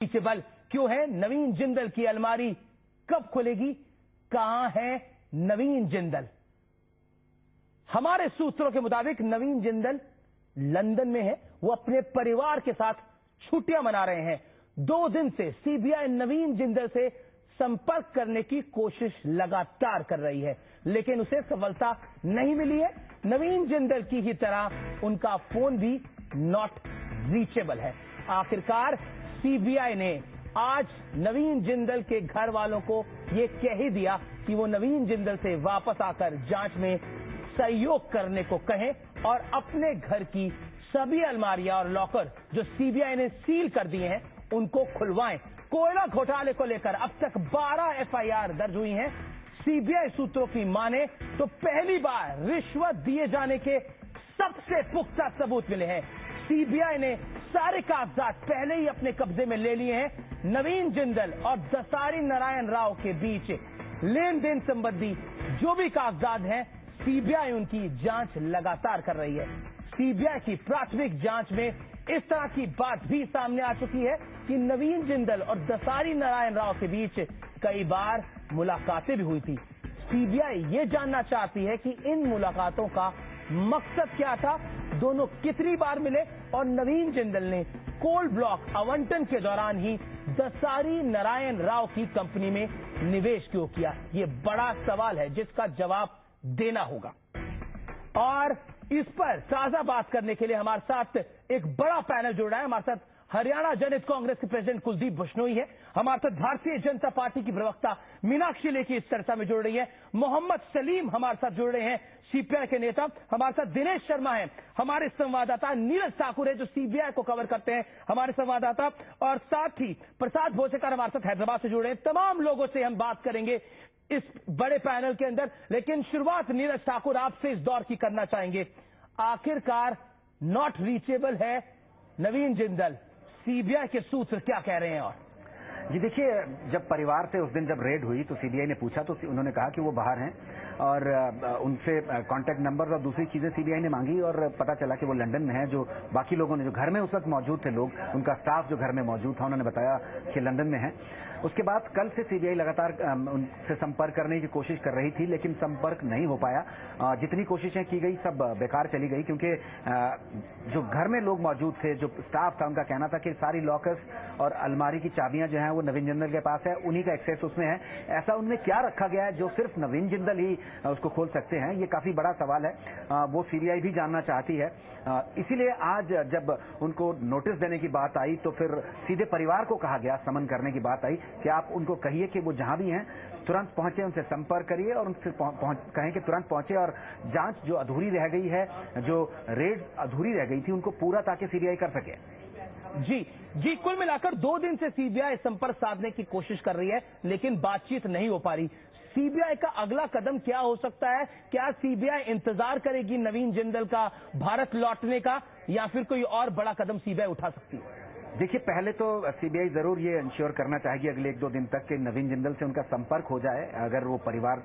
Reachable क्यों है? नवीन जिंदल की अलमारी कब खुलेगी? कहां है नवीन जिंदल? हमारे सूत्रों के मुताबिक नवीन जिंदल लंदन में है। वो अपने परिवार के साथ छुट्टियां मना रहे हैं। 2 दिन से सीबीआई नवीन जिंदल से संपर्क करने की कोशिश लगातार कर रही है, लेकिन उसे सफलता नहीं मिली है। नवीन जिंदल की ही तरह उनका फोन भी नॉट रीचेबल है। आखिरकार सीबीआई ने आज नवीन जिंदल के घर वालों को यह कह ही दिया कि वो नवीन जिंदल से वापस आकर जांच में सहयोग करने को कहें और अपने घर की सभी अलमारियां और लॉकर जो सीबीआई ने सील कर दिए हैं उनको खुलवाएं। कोयला घोटाले को लेकर अब तक 12 एफआईआर दर्ज हुई हैं। सीबीआई सूत्रों की माने तो पहली बार रिश्वत दिए जाने के सबसे पुख्ता सबूत मिले हैं। सीबीआई ने सारे कागजात पहले ही अपने कब्जे में ले लिए हैं। नवीन जिंदल और दसारी नारायण राव के बीच लेन देन संबंधी जो भी कागजात हैं, सीबीआई उनकी जांच लगातार कर रही है। सीबीआई की प्राथमिक जांच में इस तरह की बात भी सामने आ चुकी है कि नवीन जिंदल और दसारी नारायण राव के बीच कई बार मुलाकातें भी हुई थी। सीबीआई ये जानना चाहती है कि इन मुलाकातों का मकसद क्या था, दोनों कितनी बार मिले और नवीन जिंदल ने कोल ब्लॉक आवंटन के दौरान ही दसारी नारायण राव की कंपनी में निवेश क्यों किया। ये बड़ा सवाल है जिसका जवाब देना होगा। और इस पर ताजा बात करने के लिए हमारे साथ एक बड़ा पैनल जुड़ रहा है। हमारे साथ हरियाणा जनहित कांग्रेस के प्रेसिडेंट कुलदीप बिश्नोई है। हमारे साथ भारतीय जनता पार्टी की प्रवक्ता मीनाक्षी लेखी इस चर्चा में जुड़ रही है। मोहम्मद सलीम हमारे साथ जुड़ रहे हैं, सीपीआई के नेता। हमारे साथ दिनेश शर्मा हैं, हमारे संवाददाता। नीरज ठाकुर है जो सीबीआई को कवर करते हैं, हमारे संवाददाता। और साथ ही प्रसाद भोसेकर हमारे साथ हैदराबाद से जुड़े हैं। तमाम लोगों से हम बात करेंगे इस बड़े पैनल के अंदर, लेकिन शुरुआत नीरज ठाकुर आपसे इस दौर की करना चाहेंगे। आखिरकार नॉट रीचेबल है नवीन जिंदल, सीबीआई के सूत्र क्या कह रहे हैं? और जी देखिए, जब परिवार से उस दिन जब रेड हुई तो सीबीआई ने पूछा तो उन्होंने कहा कि वो बाहर हैं और उनसे कांटेक्ट नंबर और दूसरी चीजें सीबीआई ने मांगी और पता चला कि वो लंदन में है। जो बाकी लोगों ने जो घर में उस वक्त मौजूद थे लोग, उनका स्टाफ जो घर में मौजूद था, उन्होंने बताया कि लंदन में है। उसके बाद कल से सीबीआई लगातार उनसे संपर्क करने की कोशिश कर रही थी, लेकिन संपर्क नहीं हो पाया। जितनी कोशिशें की गई सब बेकार चली गई, क्योंकि जो घर में लोग मौजूद थे, जो स्टाफ था, उनका कहना था कि सारी लॉकर्स और अलमारी की चाबियां जो हैं वो नवीन जिंदल के पास है, उन्हीं का एक्सेस उसमें है। ऐसा उनमें क्या रखा गया है जो सिर्फ नवीन जिंदल ही उसको खोल सकते हैं? ये काफी बड़ा सवाल है, वो सीबीआई भी जानना चाहती है। इसीलिए आज जब उनको नोटिस देने की बात आई तो फिर सीधे परिवार को कहा गया, समन करने की बात आई कि आप उनको कहिए कि वो जहां भी हैं तुरंत पहुंचे, उनसे संपर्क करिए और उनसे कहें कि तुरंत पहुंचे और जांच जो अधूरी रह गई है, जो रेड अधूरी रह गई थी, उनको पूरा ताकि सीबीआई कर सके। जी, कुल मिलाकर 2 दिन से सीबीआई संपर्क साधने की कोशिश कर रही है, लेकिन बातचीत नहीं हो पा रही। सीबीआई का अगला कदम क्या हो सकता है? क्या सीबीआई इंतजार करेगी नवीन जिंदल का भारत लौटने का, या फिर कोई और बड़ा कदम सीबीआई उठा सकती है? देखिए, पहले तो सीबीआई जरूर ये इंश्योर करना चाहेगी अगले 1-2 दिन तक कि नवीन जिंदल से उनका संपर्क हो जाए। अगर वो परिवार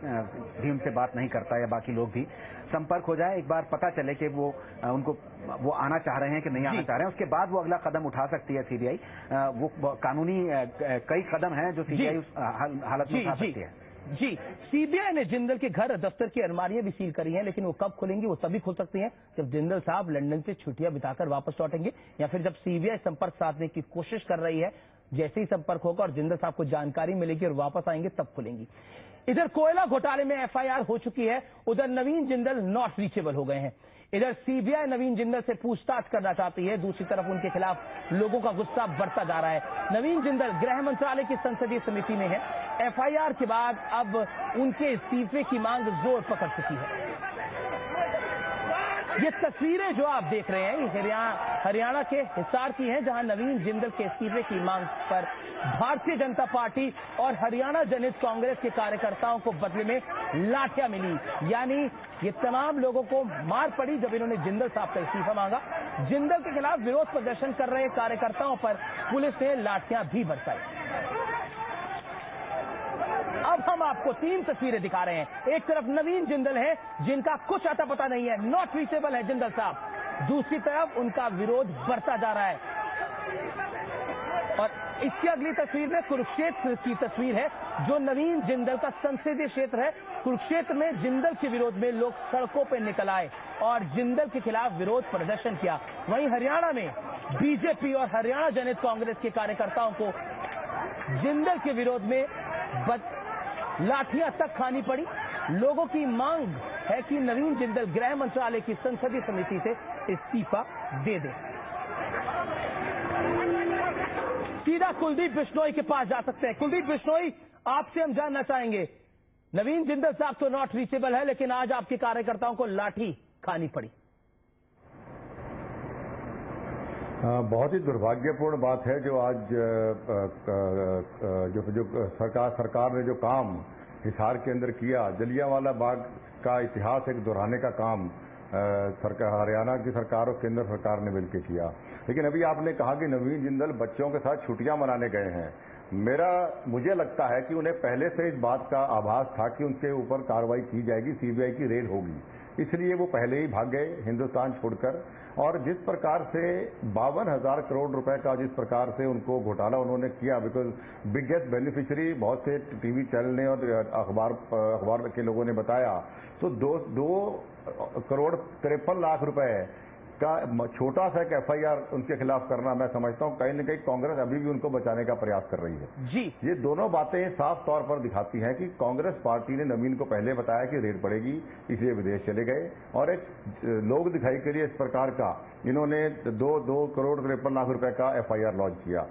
भी उनसे बात नहीं करता या बाकी लोग भी संपर्क हो जाए, एक बार पता चले कि वो आना चाह रहे हैं कि नहीं आना चाह रहे हैं, उसके बाद वो अगला कदम उठा सकती है सीबीआई। वो कानूनी कई कदम हैं जो सीबीआई उस हालत में उठा सकती है। जी, सीबीआई ने जिंदल के घर दफ्तर की अलमारियां भी सील करी हैं, लेकिन वो कब खुलेंगी? वो तभी खुल सकती हैं जब जिंदल साहब लंदन से छुट्टियां बिताकर वापस लौटेंगे, या फिर जब सीबीआई संपर्क साधने की कोशिश कर रही है। जैसे ही संपर्क होगा और जिंदल साहब को जानकारी मिलेगी और वापस आएंगे तब खुलेंगी। इधर कोयला घोटाले में एफआईआर हो चुकी है, उधर नवीन जिंदल नॉट रीचेबल हो गए हैं। इधर सीबीआई नवीन जिंदल से पूछताछ करना चाहती है, दूसरी तरफ उनके खिलाफ लोगों का गुस्सा बढ़ता जा रहा है। नवीन जिंदल गृह मंत्रालय की संसदीय समिति में है। एफआईआर के बाद अब उनके इस्तीफे की मांग जोर पकड़ चुकी है। ये तस्वीरें जो आप देख रहे हैं ये हरियाणा के हिसार की हैं, जहां नवीन जिंदल के इस्तीफे की मांग पर भारतीय जनता पार्टी और हरियाणा जनहित कांग्रेस के कार्यकर्ताओं को बदले में लाठियां मिली। यानी ये तमाम लोगों को मार पड़ी जब इन्होंने जिंदल साहब का इस्तीफा मांगा। जिंदल के खिलाफ विरोध प्रदर्शन कर रहे कार्यकर्ताओं पर पुलिस ने लाठियां भी बरसाई। अब हम आपको 3 तस्वीरें दिखा रहे हैं। एक तरफ नवीन जिंदल है जिनका कुछ अता पता नहीं है, नॉट रीचेबल है जिंदल साहब। दूसरी तरफ उनका विरोध बढ़ता जा रहा है। और इसकी अगली तस्वीर में कुरुक्षेत्र की तस्वीर है, जो नवीन जिंदल का संसदीय क्षेत्र है। कुरुक्षेत्र में जिंदल के विरोध में लोग सड़कों पर निकल आए और जिंदल के खिलाफ विरोध प्रदर्शन किया। वहीं हरियाणा में बीजेपी और हरियाणा जनहित कांग्रेस के कार्यकर्ताओं को जिंदल के विरोध में लाठियां तक खानी पड़ी। लोगों की मांग है कि नवीन जिंदल गृह मंत्रालय की संसदीय समिति से इस्तीफा दे दे। सीधा कुलदीप बिश्नोई के पास जा सकते हैं। कुलदीप बिश्नोई, आपसे हम जानना चाहेंगे, नवीन जिंदल साहब तो नॉट रीचेबल है, लेकिन आज आपके कार्यकर्ताओं को लाठी खानी पड़ी। बहुत ही दुर्भाग्यपूर्ण बात है जो आज जो सरकार ने जो काम हिसार के अंदर किया, जलियांवाला बाग का इतिहास एक दोहराने का काम हरियाणा की सरकार और केंद्र सरकार ने मिलकर किया। लेकिन अभी आपने कहा कि नवीन जिंदल बच्चों के साथ छुट्टियां मनाने गए हैं। मुझे लगता है कि उन्हें पहले से इस बात का आभास था कि उनके ऊपर कार्रवाई की जाएगी, सीबीआई की रेड होगी, इसलिए वो पहले ही भाग गए हिंदुस्तान छोड़कर। और जिस प्रकार से 52,000 करोड़ रुपए का जिस प्रकार से उनको घोटाला उन्होंने किया, बिकॉज बिगेस्ट बेनिफिशियरी बहुत से टीवी चैनल ने और अखबार के लोगों ने बताया, तो 2 करोड़ 53 लाख रुपए का छोटा सा एक एफआईआर उनके खिलाफ करना, मैं समझता हूं कहीं न कहीं कांग्रेस अभी भी उनको बचाने का प्रयास कर रही है। जी, ये दोनों बातें साफ तौर पर दिखाती हैं कि कांग्रेस पार्टी ने नवीन को पहले बताया कि रेड पड़ेगी, इसलिए विदेश चले गए और एक लोक दिखाई के लिए इस प्रकार का इन्होंने 2 करोड़ 53 लाख रुपए का एफआईआर लॉन्च किया।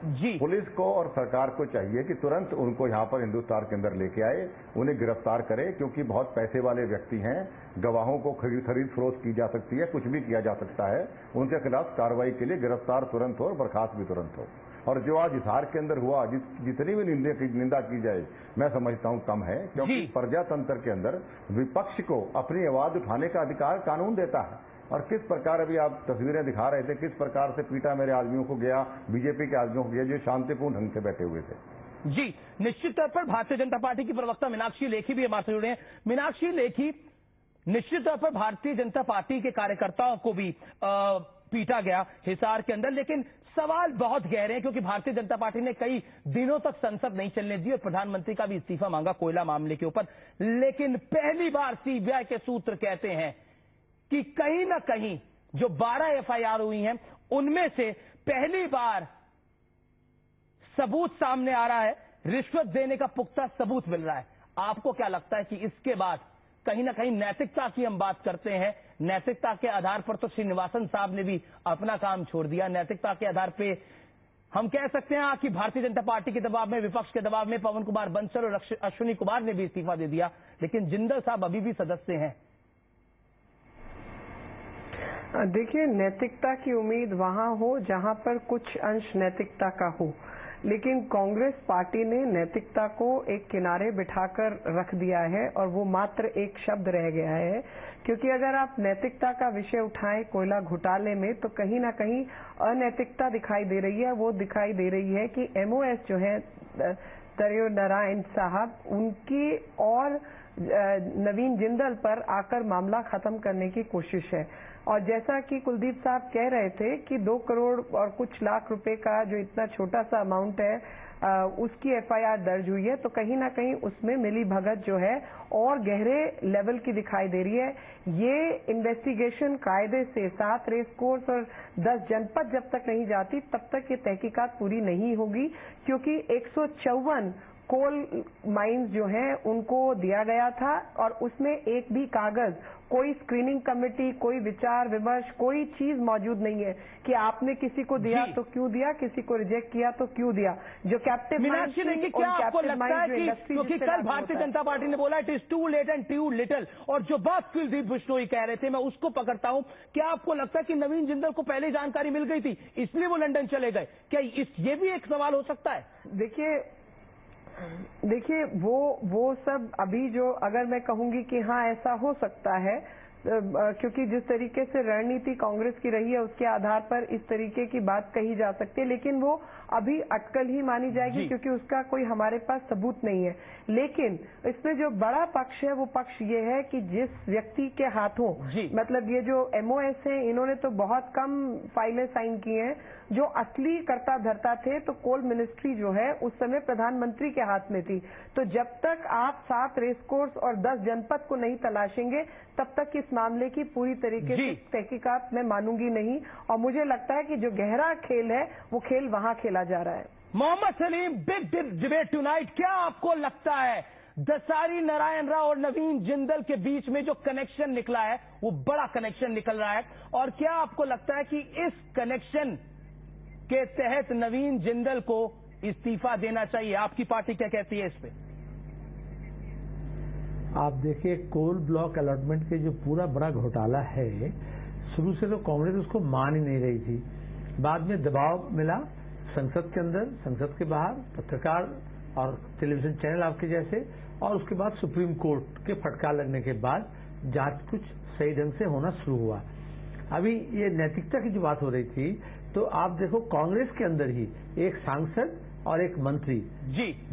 जी, पुलिस को और सरकार को चाहिए कि तुरंत उनको यहां पर हिंदुस्तान के अंदर लेके आए, उन्हें गिरफ्तार करे, क्योंकि बहुत पैसे वाले व्यक्ति हैं, गवाहों को खरीद फरोख्त की जा सकती है, कुछ भी किया जा सकता है। उनके खिलाफ कार्रवाई के लिए गिरफ्तार तुरंत हो और बर्खास्त भी तुरंत हो। और जो आज हिसार के अंदर हुआ, जितनी भी निंदा की जाए, मैं समझता हूं कम है, क्योंकि प्रजातंत्र के अंदर विपक्ष को अपनी आवाज उठाने का अधिकार कानून देता है। और किस प्रकार अभी आप तस्वीरें दिखा रहे थे, किस प्रकार से पीटा मेरे आदमियों को गया, बीजेपी के आदमियों को गया, जो शांतिपूर्ण ढंग से बैठे हुए थे। जी, निश्चित तौर पर भारतीय जनता पार्टी की प्रवक्ता मीनाक्षी लेखी भी हमारे जुड़े हैं। मीनाक्षी लेखी, निश्चित तौर पर भारतीय जनता पार्टी के कार्यकर्ताओं को भी पीटा गया हिसार के अंदर, लेकिन सवाल बहुत गहरे हैं, क्योंकि भारतीय जनता पार्टी ने कई दिनों तक संसद नहीं चलने दी और प्रधानमंत्री का भी इस्तीफा मांगा कोयला मामले के ऊपर। लेकिन पहली बार सीबीआई के सूत्र कहते हैं कि कहीं ना कहीं जो 12 एफआईआर हुई हैं, उनमें से पहली बार सबूत सामने आ रहा है, रिश्वत देने का पुख्ता सबूत मिल रहा है। आपको क्या लगता है कि इसके बाद कहीं ना कहीं नैतिकता की हम बात करते हैं, नैतिकता के आधार पर तो श्रीनिवासन साहब ने भी अपना काम छोड़ दिया, नैतिकता के आधार पे हम कह सकते हैं कि भारतीय जनता पार्टी के दबाव में, विपक्ष के दबाव में पवन कुमार बंसल और अश्विनी कुमार ने भी इस्तीफा दे दिया, लेकिन जिंदल साहब अभी भी सदस्य हैं। देखिए, नैतिकता की उम्मीद वहां हो जहां पर कुछ अंश नैतिकता का हो, लेकिन कांग्रेस पार्टी ने नैतिकता को एक किनारे बिठाकर रख दिया है और वो मात्र एक शब्द रह गया है। क्योंकि अगर आप नैतिकता का विषय उठाएं कोयला घोटाले में, तो कहीं ना कहीं अनैतिकता दिखाई दे रही है। वो दिखाई दे रही है कि एमओएस जो है तरियो नारायण साहब, उनकी और नवीन जिंदल पर आकर मामला खत्म करने की कोशिश है। और जैसा कि कुलदीप साहब कह रहे थे कि 2 करोड़ और कुछ लाख रुपए का जो इतना छोटा सा अमाउंट है, उसकी एफआईआर दर्ज हुई है, तो कहीं ना कहीं उसमें मिली भगत जो है और गहरे लेवल की दिखाई दे रही है। ये इन्वेस्टिगेशन कायदे से 7 रेस कोर्स और 10 जनपद जब तक नहीं जाती, तब तक ये तहकीकात पूरी नहीं होगी, क्योंकि 154 कोल माइंस जो हैं उनको दिया गया था और उसमें एक भी कागज, कोई स्क्रीनिंग कमेटी, कोई विचार विमर्श, कोई चीज मौजूद नहीं है कि आपने किसी को दिया तो क्यों दिया, किसी को रिजेक्ट किया तो क्यों दिया। जो कैप्टिव मीनाक्षी लेखी, क्या आपको लगता है कि क्योंकि कल भारतीय जनता पार्टी ने बोला it is too late and too little, और जो बात कुलदीप बिश्नोई कह रहे थे मैं उसको पकड़ता हूं, क्या आपको लगता है कि नवीन जिंदल को पहले जानकारी मिल गई थी इसलिए वो लंदन चले गए? क्या ये भी एक सवाल हो सकता है? देखिए वो सब अभी जो, अगर मैं कहूंगी कि हाँ ऐसा हो सकता है, क्योंकि जिस तरीके से रणनीति कांग्रेस की रही है उसके आधार पर इस तरीके की बात कही जा सकती है, लेकिन वो अभी अटकल ही मानी जाएगी क्योंकि उसका कोई हमारे पास सबूत नहीं है। लेकिन इसमें जो बड़ा पक्ष है वो पक्ष ये है कि जिस व्यक्ति के हाथों, मतलब ये जो MOS हैं, इन्होंने तो बहुत कम फाइलें साइन की हैं। जो असली कर्ता धर्ता थे तो कोल मिनिस्ट्री जो है उस समय प्रधानमंत्री के हाथ में थी। तो जब तक आप 7 रेसकोर्स और 10 जनपद को नहीं तलाशेंगे तब तक इस मामले की पूरी तरीके से तहकीकात मैं मानूंगी नहीं। और मुझे लगता है कि जो गहरा खेल है वो खेल वहां खेला जा रहा है। Mohammed Salim, big debate tonight. क्या आपको लगता है दसारी नारायण राव और नवीन जिंदल के बीच में जो कनेक्शन निकला है वो बड़ा कनेक्शन निकल रहा है? और क्या आपको लगता है कि इस कनेक्शन के तहत नवीन जिंदल को इस्तीफा देना चाहिए? आपकी पार्टी क्या कहती है इस पे? आप देखिए, कोल ब्लॉक अलॉटमेंट के जो पूरा बड़ा घोटाला है, शुरू से तो कांग्रेस उसको मान ही नहीं रही थी। बाद में दबाव मिला संसद के अंदर, संसद के बाहर, पत्रकार और टेलीविजन चैनल आपके जैसे, और उसके बाद सुप्रीम कोर्ट के फटकार लगने के बाद जांच कुछ सही ढंग से होना शुरू हुआ। अभी ये नैतिकता की जो बात हो रही थी, तो आप देखो कांग्रेस के अंदर ही एक सांसद और एक मंत्री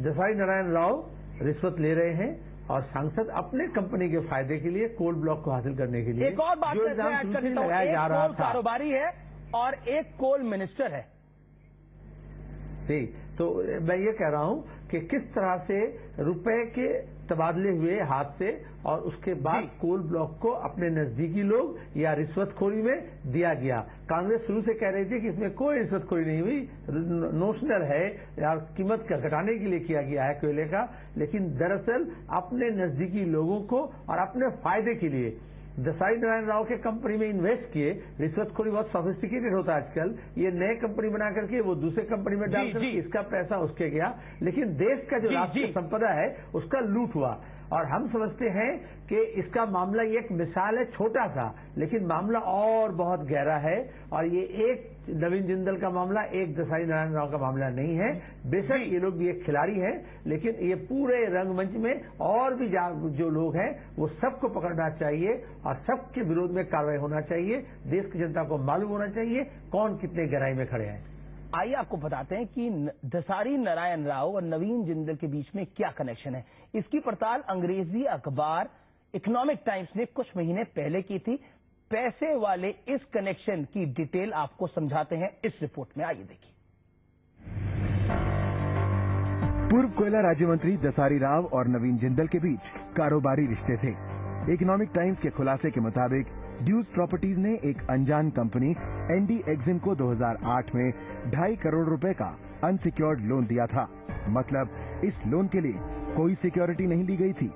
दसारी नारायण राव रिश्वत ले रहे हैं और सांसद अपने कंपनी के फायदे के लिए कोल ब्लॉक को हासिल करने के लिए एक और बात लगाया जा रहा था। कारोबारी है और एक कोल मिनिस्टर है। जी, तो मैं ये कह रहा हूं कि किस तरह से रुपए के तबादले हुए हाथ से और उसके बाद कोल ब्लॉक को अपने नजदीकी लोग या रिश्वतखोरी में दिया गया। कांग्रेस शुरू से कह रही थी कि इसमें कोई रिश्वतखोरी नहीं हुई, नोशनल है या कीमत का घटाने के लिए किया गया है कोयले का, लेकिन दरअसल अपने नजदीकी लोगों को और अपने फायदे के लिए दसारी नारायण राव के कंपनी में इन्वेस्ट किए। रिश्वतखोरी बहुत सोफिस्टिकेटेड होता है आजकल, ये नए कंपनी बना करके वो दूसरे कंपनी में डालकर इसका पैसा उसके गया, लेकिन देश का जो राष्ट्रीय संपदा है उसका लूट हुआ। और हम समझते हैं कि इसका मामला ये एक मिसाल है, छोटा सा, लेकिन मामला और बहुत गहरा है। और ये एक नवीन जिंदल का मामला, एक दसारी नारायण राव का मामला नहीं है। बेशक ये लोग भी एक खिलाड़ी हैं, लेकिन ये पूरे रंगमंच में और भी जो लोग हैं वो सबको पकड़ना चाहिए और सबके विरोध में कार्रवाई होना चाहिए। देश की जनता को मालूम होना चाहिए कौन कितने गहराई में खड़े हैं। आइए आपको बताते हैं कि दसारी नारायण राव और नवीन जिंदल के बीच में क्या कनेक्शन है। इसकी पड़ताल अंग्रेजी अखबार इकोनॉमिक टाइम्स ने कुछ महीने पहले की थी। पैसे वाले इस कनेक्शन की डिटेल आपको समझाते हैं इस रिपोर्ट में, आइए देखिए। पूर्व कोयला राज्य मंत्री दसारी राव और नवीन जिंदल के बीच कारोबारी रिश्ते थे। इकोनॉमिक टाइम्स के खुलासे के मुताबिक ड्यूज प्रॉपर्टीज ने एक अनजान कंपनी एनडी एक्जिम को 2008 में 2.5 करोड़ रुपए का अनसिक्योर्ड लोन दिया था। मतलब इस लोन के लिए कोई सिक्योरिटी नहीं ली गई थी।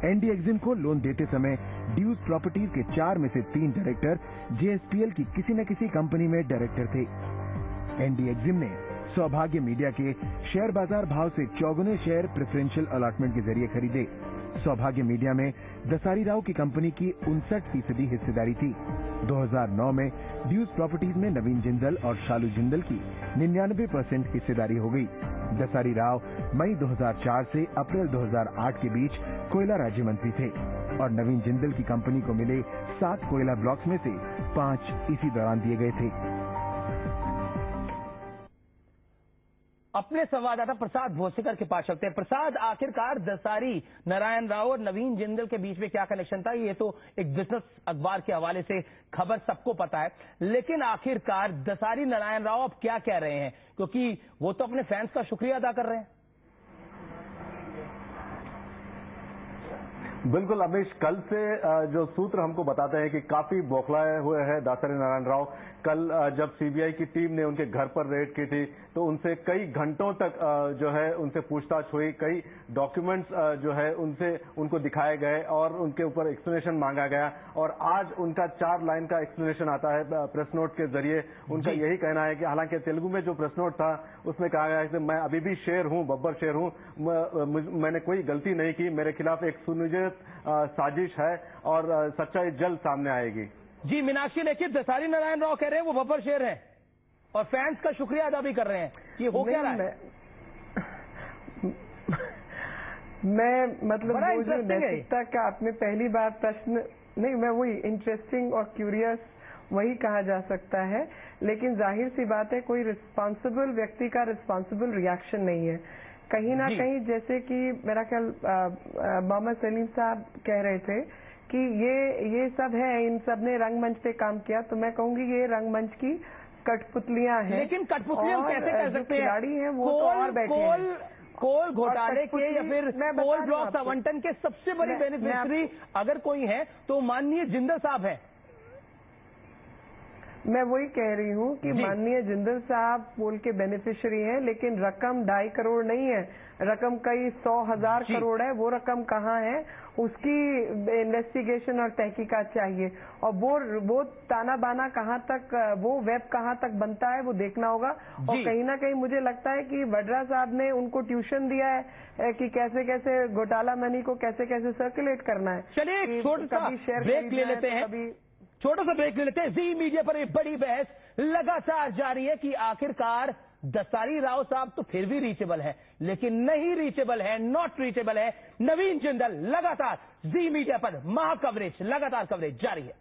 एनडी एक्जिम को लोन देते समय ड्यूज प्रॉपर्टीज के 4 में से 3 डायरेक्टर जेएसपीएल की किसी न किसी कंपनी में डायरेक्टर थे। एनडी एक्जिम ने सौभाग्य मीडिया के शेयर बाजार भाव से 4 शेयर प्रेफरेंशियल अलॉटमेंट के जरिए खरीदे। सौभाग्य मीडिया में दसारी राव की कंपनी की 59% हिस्सेदारी थी। 2009 में ड्यूज प्रॉपर्टीज में नवीन जिंदल और शालू जिंदल की 99% हिस्सेदारी हो गई। दसारी राव मई 2004 से अप्रैल 2008 के बीच कोयला राज्य मंत्री थे और नवीन जिंदल की कंपनी को मिले 7 कोयला ब्लॉक्स में से 5 इसी दौरान दिए गए थे। अपने संवाददाता प्रसाद भोसेकर के पास चलते हैं। प्रसाद, आखिरकार दसारी नारायण राव और नवीन जिंदल के बीच में क्या कनेक्शन था? ये तो एक बिजनेस अखबार के हवाले से खबर सबको पता है, लेकिन आखिरकार दसारी नारायण राव अब क्या कह रहे हैं? क्योंकि वो तो अपने फैंस का शुक्रिया अदा कर रहे हैं। बिल्कुल अमीश, कल से जो सूत्र हमको बताते हैं कि काफी बौखलाए हुए हैं दसारी नारायण राव। कल जब सीबीआई की टीम ने उनके घर पर रेड की थी तो उनसे कई घंटों तक जो है उनसे पूछताछ हुई, कई डॉक्यूमेंट्स जो है उनको दिखाए गए और उनके ऊपर एक्सप्लेनेशन मांगा गया। और आज उनका 4 लाइन का एक्सप्लेनेशन आता है प्रेस नोट के जरिए। उनका यही कहना है कि हालांकि तेलुगु में जो प्रेस नोट था उसमें कहा गया है कि मैं अभी भी शेर हूं, बब्बर शेर हूं, मैंने कोई गलती नहीं की, मेरे खिलाफ एक सुनियोजित साजिश है और सच्चाई जल्द सामने आएगी। जी मीनाक्षी, लेकिन दसारी नारायण राव कह रहे हैं वो बब्बर शेर हैं और फैंस का शुक्रिया अदा भी कर रहे हैं। ये हो क्या रहा है? मैं मतलब वो जो नैतिकता का आपने पहली बार प्रश्न नहीं, मैं वही इंटरेस्टिंग और क्यूरियस वही कहा जा सकता है, लेकिन जाहिर सी बात है कोई रिस्पॉन्सिबल व्यक्ति का रिस्पॉन्सिबल रिएक्शन नहीं है। कहीं ना कहीं जैसे कि मेरा ख्याल मोहम्मद सलीम साहब कह रहे थे कि ये सब है, इन सब ने रंगमंच पे काम किया, तो मैं कहूंगी ये रंगमंच की कठपुतलियां हैं। लेकिन कठपुतलियां कैसे कर सकते हैं? खिलाड़ी हैं वो तो और बैठे हैं। कोल घोटाले के या फिर कोल ब्लॉक आपको। आवंटन के सबसे बड़ी बेनिफिशियरी अगर कोई है तो माननीय जिंदल साहब हैं। मैं वही कह रही हूँ कि जी। माननीय जिंदल साहब पोल के बेनिफिशियरी हैं, लेकिन रकम 2.5 करोड़ नहीं है, रकम कई 100,000 जी। करोड़ है। वो रकम कहाँ है, उसकी इन्वेस्टिगेशन और तहकीकात चाहिए, और वो ताना बाना कहाँ तक, वो वेब कहाँ तक बनता है वो देखना होगा। और जी। कहीं ना कहीं मुझे लगता है कि वड्रा साहब ने उनको ट्यूशन दिया है कि कैसे कैसे घोटाला मनी को कैसे कैसे सर्कुलेट करना है। चलिए एक छोटा सा ब्रेक ले लेते हैं, छोटा सा ब्रेक ले लेते हैं। जी मीडिया पर एक बड़ी बहस लगातार जारी है कि आखिरकार दसारी राव साहब तो फिर भी रीचेबल है, लेकिन नहीं रीचेबल है, नॉट रीचेबल है नवीन जिंदल। लगातार जी मीडिया पर महा कवरेज, लगातार कवरेज जारी है।